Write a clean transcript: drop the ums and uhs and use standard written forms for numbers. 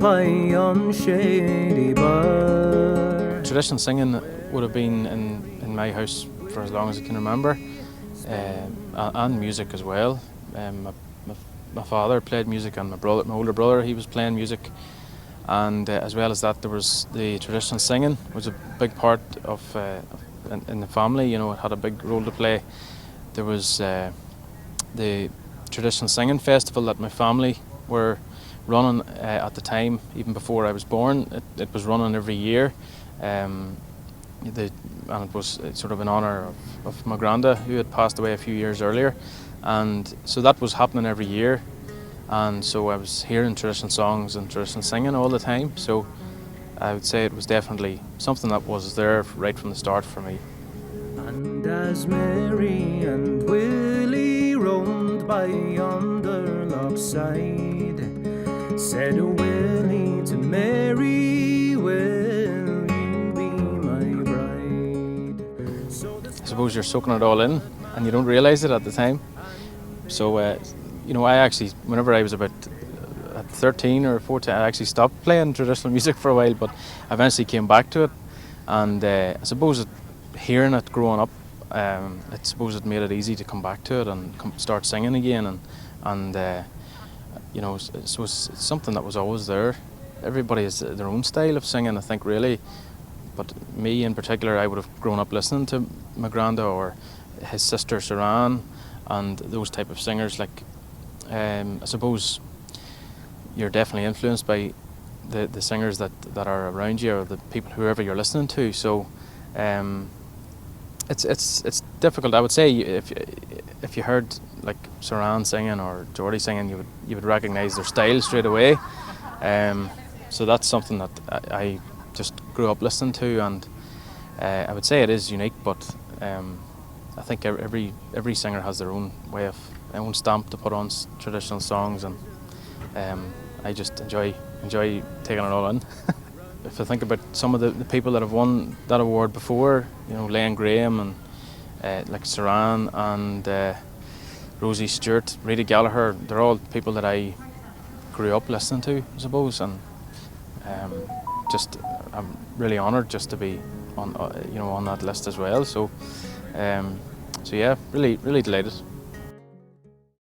by yon shady bar. Traditional singing would have been in my house for as long as I can remember, and music as well. My father played music, and my older brother, he was playing music, and as well as that, there was the traditional singing was a big part of in the family. You know, it had a big role to play. There was the traditional singing festival that my family were running at the time, even before I was born. It was running every year, and it was sort of in honour of my granda, who had passed away a few years earlier, and so that was happening every year, and so I was hearing traditional songs and traditional singing all the time. So I would say it was definitely something that was there right from the start for me. And as Mary and Willie roamed by yonder loch side, said Willie to Mary, will you be my bride? I suppose you're soaking it all in and you don't realise it at the time. So, you know, I actually, whenever I was about at 13 or 14, I actually stopped playing traditional music for a while, but I eventually came back to it. And I suppose hearing it growing up, I suppose it made it easy to come back to it and start singing again. And you know, so it's something that was always there. Everybody has their own style of singing, I think, really. But me in particular, I would have grown up listening to my granda or his sister Saran and those type of singers. Like, I suppose you're definitely influenced by the singers that are around you, or the people, whoever you're listening to. So it's difficult. I would say if you heard like Saran singing or Geordie singing, you would recognise their style straight away. So that's something that I just grew up listening to, and I would say it is unique. But I think every singer has their own way of their own stamp to put on traditional songs, and I just enjoy taking it all in. If I think about some of the people that have won that award before, you know, Len Graham and like Saran and Rosie Stewart, Rita Gallagher, they're all people that I grew up listening to, I suppose, and just I'm really honoured just to be on on that list as well. So yeah, really delighted.